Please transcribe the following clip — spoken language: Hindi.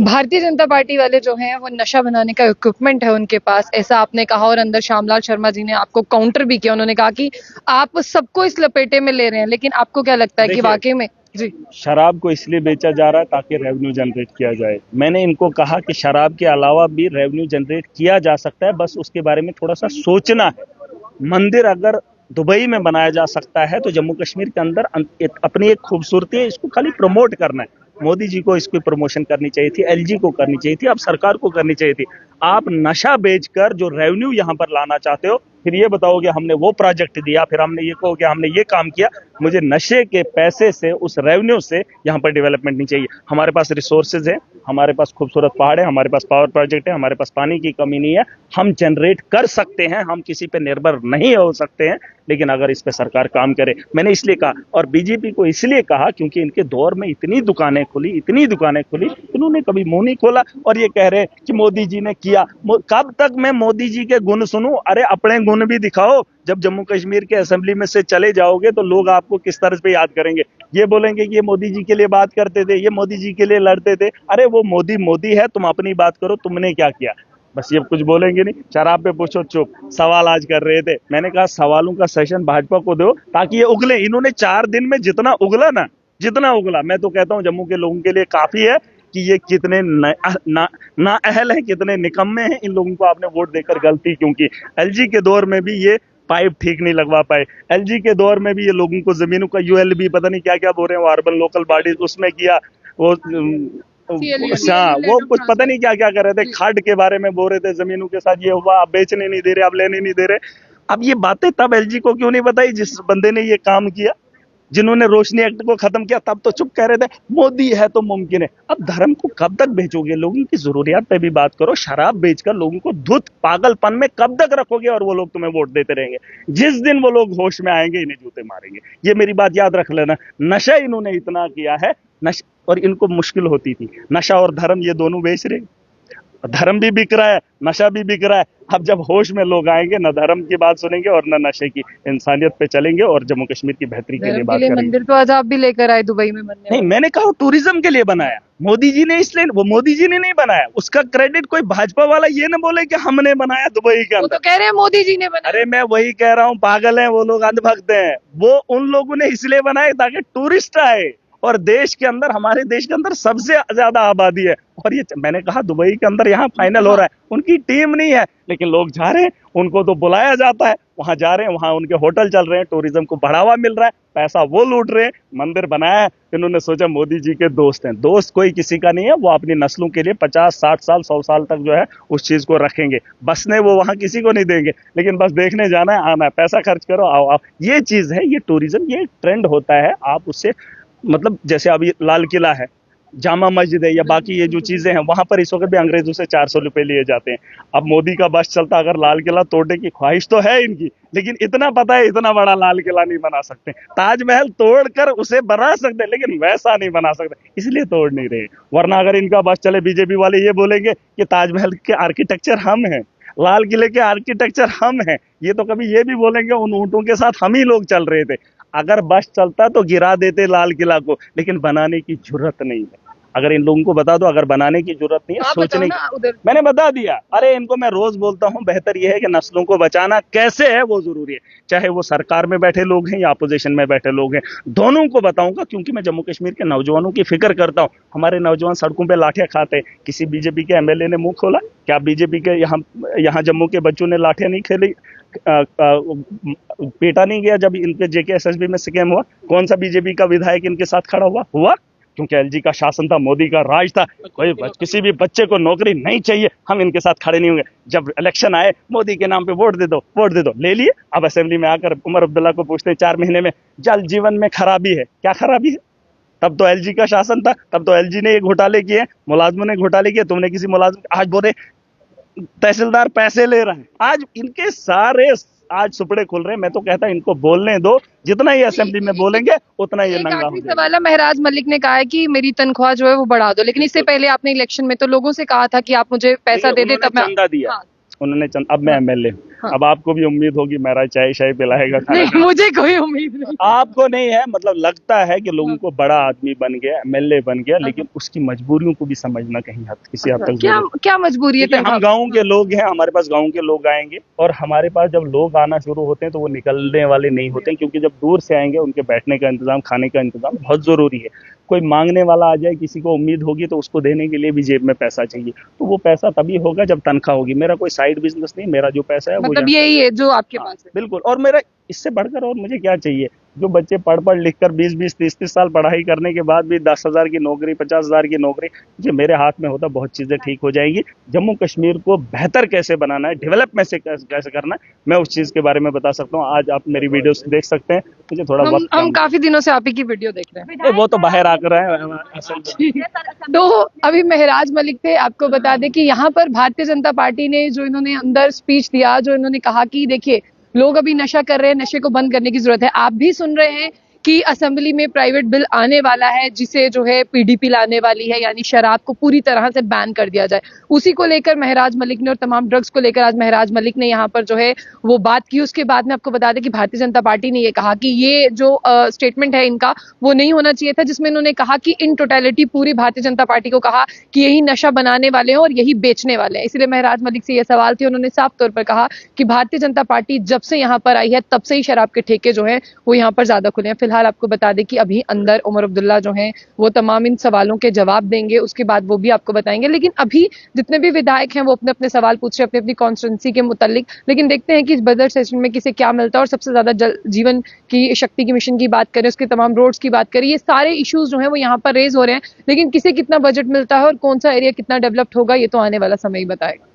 भारतीय जनता पार्टी वाले जो हैं वो नशा बनाने का इक्विपमेंट है उनके पास, ऐसा आपने कहा। और अंदर श्यामलाल शर्मा जी ने आपको काउंटर भी किया, उन्होंने कहा कि आप सबको इस लपेटे में ले रहे हैं, लेकिन आपको क्या लगता है कि वाकई में? जी, शराब को इसलिए बेचा जा रहा है ताकि रेवेन्यू जनरेट किया जाए। मैंने इनको कहा कि शराब के अलावा भी रेवेन्यू जनरेट किया जा सकता है, बस उसके बारे में थोड़ा सा सोचना है। मंदिर अगर दुबई में बनाया जा सकता है तो जम्मू कश्मीर के अंदर अपनी एक खूबसूरती है, इसको खाली प्रमोट करना है। मोदी जी को इसकी प्रमोशन करनी चाहिए थी, एलजी को करनी चाहिए थी, अब सरकार को करनी चाहिए थी। आप नशा बेचकर जो रेवेन्यू यहां पर लाना चाहते हो, फिर ये बताओगे हमने वो प्रोजेक्ट दिया, फिर हमने ये कहोगे हमने ये काम किया। मुझे नशे के पैसे से, उस रेवेन्यू से यहाँ पर डेवलपमेंट नहीं चाहिए। हमारे पास रिसोर्सेज है, हमारे पास खूबसूरत पहाड़ है, हमारे पास पावर प्रोजेक्ट है, हमारे पास पानी की कमी नहीं है। हम जनरेट कर सकते हैं, हम किसी पे निर्भर नहीं हो सकते हैं, लेकिन अगर इस पे सरकार काम करे। मैंने इसलिए कहा, और बीजेपी को इसलिए कहा क्योंकि इनके दौर में इतनी दुकानें खुली, इन्होंने कभी मुंह नहीं खोला। और ये कह रहे कि मोदी जी ने किया। कब तक मैं मोदी जी के गुण सुनूं? अरे अपने गुण भी दिखाओ। जब जम्मू कश्मीर के असेंबली में से चले जाओगे तो लोग आपको किस तरह पे याद करेंगे? ये बोलेंगे कि ये मोदी जी के लिए बात करते थे, ये मोदी जी के लिए लड़ते थे। अरे वो मोदी मोदी है, तुम अपनी बात करो, तुमने क्या किया? बस ये कुछ बोलेंगे नहीं। शराब पे पूछो चुप। सवाल आज कर रहे थे, मैंने कहा सवालों का सेशन भाजपा को दो ताकि ये उगले। इन्होंने 4 दिन में जितना उगला ना, जितना उगला, मैं तो कहता हूँ जम्मू के लोगों के लिए काफी है कि ये कितने ना अहल है, कितने निकम्मे हैं। इन लोगों को आपने वोट देकर गलती क्यों की? एलजी के दौर में भी ये पाइप ठीक नहीं लगवा पाए, एलजी के दौर में भी ये लोगों को जमीनों का यूएलबी पता नहीं क्या क्या बोल रहे हैं, वो अर्बन लोकल बॉडीज उसमें किया, वो वो कुछ पता नहीं क्या क्या कर रहे थे, खाद के बारे में बोल रहे थे, जमीनों के साथ ये हुआ, आप बेचने नहीं दे रहे, आप लेने नहीं दे रहे। अब ये बातें तब एलजी को क्यों नहीं बताई जिस बंदे ने ये काम किया, जिन्होंने रोशनी एक्ट को खत्म किया? तब तो चुप कह रहे थे मोदी है तो मुमकिन है। अब धर्म को कब तक बेचोगे? लोगों की जरूरियात पे भी बात करो। शराब बेचकर लोगों को धुत पागलपन में कब तक रखोगे और वो लोग तुम्हें वोट देते रहेंगे? जिस दिन वो लोग होश में आएंगे इन्हें जूते मारेंगे। ये मेरी बात याद रख लेना। नशा इन्होंने इतना किया है, नशा, और इनको मुश्किल होती थी। नशा और धर्म ये दोनों बेच रहे, धर्म भी बिक रहा है, नशा भी बिक रहा है। अब जब होश में लोग आएंगे, न धर्म की बात सुनेंगे और न नशे की, इंसानियत पे चलेंगे और जम्मू कश्मीर की बेहतरी के लिए बात करेंगे। मंदिर तो आज आप भी लेकर आए दुबई में बनने। नहीं, मैंने कहा टूरिज्म के लिए बनाया मोदी जी ने, इसलिए वो मोदी जी ने नहीं बनाया। उसका क्रेडिट कोई भाजपा वाला ये ना बोले कि हमने बनाया दुबई के वो अंदर। तो कह रहे हैं मोदी जी ने बनाया। अरे मैं वही कह रहा हूँ, पागल हैं वो लोग, अंधभक्त हैं। वो उन लोगों ने इसलिए बनाए ताकि टूरिस्ट आए, और देश के अंदर, हमारे देश के अंदर सबसे ज्यादा आबादी है। और ये मैंने कहा दुबई के अंदर यहाँ फाइनल हो रहा है, उनकी टीम नहीं है लेकिन लोग जा रहे हैं, उनको तो बुलाया जाता है, वहां जा रहे हैं, वहां उनके होटल चल रहे हैं, टूरिज्म को बढ़ावा मिल रहा है, पैसा वो लूट रहे हैं। मंदिर बनाया है, इन्होंने सोचा मोदी जी के दोस्त हैं। दोस्त कोई किसी का नहीं है, वो अपनी नस्लों के लिए 50-60 साल 100 साल तक जो है उस चीज को रखेंगे। बसने वो वहां किसी को नहीं देंगे, लेकिन बस देखने जाना है, आना है, पैसा खर्च करो, आओ आओ। ये चीज है, ये टूरिज्म, ये ट्रेंड होता है। आप उससे मतलब जैसे अभी लाल किला है, जामा मस्जिद है, या बाकी ये जो चीजें हैं, वहां पर इस वक्त भी अंग्रेजों से 400 रुपए लिए जाते हैं। अब मोदी का बस चलता, अगर लाल किला तोड़ने की ख्वाहिश तो है इनकी, लेकिन इतना पता है इतना बड़ा लाल किला नहीं बना सकते। ताजमहल तोड़कर उसे बना सकते, लेकिन वैसा नहीं बना सकते, इसलिए तोड़ नहीं रहे। वरना अगर इनका बस चले, बीजेपी वाले ये बोलेंगे कि ताजमहल के आर्किटेक्चर हम हैं, लाल किले के आर्किटेक्चर हम हैं। ये तो कभी ये भी बोलेंगे उन ऊंटों के साथ हम ही लोग चल रहे थे। अगर बस चलता तो गिरा देते लाल किला को, लेकिन बनाने की जरूरत नहीं है। अगर इन लोगों को बता दो, अगर बनाने की जरूरत नहीं है, सोचने की, मैंने बता दिया। अरे इनको मैं रोज बोलता हूँ, बेहतर यह है कि नस्लों को बचाना कैसे है वो जरूरी है, चाहे वो सरकार में बैठे लोग हैं या अपोजिशन में बैठे लोग हैं, दोनों को बताऊंगा। क्योंकि मैं जम्मू कश्मीर के नौजवानों की फिक्र करता हूँ। हमारे नौजवान सड़कों पर लाठियां खाते हैं, किसी बीजेपी के एमएलए ने मुंह खोला क्या? बीजेपी के यहाँ जम्मू के बच्चों ने लाठियां नहीं खेली, पेटा नहीं गया जब इनके जेके एसएसबी में स्कैम हुआ? कौन सा बीजेपी का विधायक इनके साथ खड़ा हुआ? क्योंकि एलजी का शासन था, मोदी का राज था, कोई किसी भी बच्चे को नौकरी नहीं चाहिए, हम इनके साथ खड़े नहीं होंगे। जब इलेक्शन आए, मोदी के नाम पे वोट दे दो, ले लिए। अब असेंबली में आकर उमर अब्दुल्ला को पूछते हैं 4 महीने में जल जीवन में खराबी है, क्या खराबी है? तब तो एलजी का शासन था, तब तो एलजी ने ये घोटाले किए, मुलाजमों ने घोटाले किए। तुमने किसी मुलाजिम, आज बोले तहसीलदार पैसे ले रहा है, आज इनके सारे आज सुपड़े खुल रहे हैं। मैं तो कहता इनको बोलने दो, जितना ही असेंबली में बोलेंगे उतना ये नंगा हो जाएगा। सवाल है, महराज मलिक ने कहा है कि मेरी तनख्वाह जो है वो बढ़ा दो, लेकिन इससे पहले आपने इलेक्शन में तो लोगों से कहा था कि आप मुझे पैसा दे दे, तब मैं चंदा दिया। उन्होंने अब मैं एमएलए हूँ, हाँ। अब आपको भी उम्मीद होगी मेरा चाय शाय पिलाएगा, खाना नहीं, मुझे कोई उम्मीद नहीं। आपको नहीं है, मतलब लगता है कि लोगों को बड़ा आदमी बन गया, एमएलए बन गया, लेकिन उसकी मजबूरियों को भी समझना कहीं हद किसी हद तक क्या जरूरी है। क्या मजबूरी है देखिए, हम तनख्वाह? गाँव के लोग हैं, हमारे पास गाँव के लोग आएंगे, और हमारे पास जब लोग आना शुरू होते हैं तो वो निकलने वाले नहीं होते हैं, क्योंकि जब दूर से आएंगे उनके बैठने का इंतजाम, खाने का इंतजाम बहुत जरूरी है। कोई मांगने वाला आ जाए, किसी को उम्मीद होगी, तो उसको देने के लिए भी जेब में पैसा चाहिए, तो वो पैसा तभी होगा जब तनख्वाह होगी। मेरा कोई साइड बिजनेस नहीं, मेरा जो पैसा है वो मतलब यहाँ, यही है जो आपके हाँ, पास है। बिल्कुल। और मेरा इससे बढ़कर और मुझे क्या चाहिए? जो बच्चे पढ़ लिख कर 20-20, 30-30 साल पढ़ाई करने के बाद भी 10,000 की नौकरी, 50,000 की नौकरी, जो मेरे हाथ में होता, बहुत चीजें ठीक हो जाएंगी। जम्मू कश्मीर को बेहतर कैसे बनाना है, डेवलपमेंट से कैसे करना है, मैं उस चीज के बारे में बता सकता हूँ। आज आप मेरी वीडियोस देख सकते हैं, मुझे थोड़ा वक्त हम कम काफी दिनों से आप ही की वीडियो देख रहे हैं। है। वो तो बाहर आकर है असल में। तो अभी महराज मलिक थे, आपको बता दें कि यहाँ पर भारतीय जनता पार्टी ने जो इन्होंने अंदर स्पीच दिया, जो इन्होंने कहा कि देखिए लोग अभी नशा कर रहे हैं, नशे को बंद करने की जरूरत है। आप भी सुन रहे हैं कि असेंबली में प्राइवेट बिल आने वाला है जिसे जो है पीडीपी लाने वाली है, यानी शराब को पूरी तरह से बैन कर दिया जाए। उसी को लेकर महराज मलिक ने और तमाम ड्रग्स को लेकर आज महराज मलिक ने यहाँ पर जो है वो बात की। उसके बाद में आपको बता दें कि भारतीय जनता पार्टी ने ये कहा कि ये जो स्टेटमेंट है इनका वो नहीं होना चाहिए था, जिसमें इन्होंने कहा कि इन टोटलिटी पूरी भारतीय जनता पार्टी को कहा कि यही नशा बनाने वाले हैं और यही बेचने वाले हैं। इसलिए महराज मलिक से ये सवाल थे, उन्होंने साफ तौर पर कहा कि भारतीय जनता पार्टी जब से यहाँ पर आई है तब से ही शराब के ठेके जो है वो यहाँ पर ज्यादा खुले हैं। फिलहाल आपको बता दें कि अभी अंदर उमर अब्दुल्ला जो हैं वो तमाम इन सवालों के जवाब देंगे, उसके बाद वो भी आपको बताएंगे। लेकिन अभी जितने भी विधायक हैं वो अपने अपने सवाल पूछ रहे हैं अपनी अपनी कॉन्स्टिट्यूंसी के मुतालिक। लेकिन देखते हैं कि इस बजट सेशन में किसे क्या मिलता है। और सबसे ज्यादा जल जीवन की शक्ति की मिशन की बात करें, उसके तमाम रोड्स की बात करें, ये सारे इश्यूज जो हैं वो यहाँ पर रेज हो रहे हैं। लेकिन किसे कितना बजट मिलता है और कौन सा एरिया कितना डेवलप्ड होगा, ये तो आने वाला समय ही बताएगा।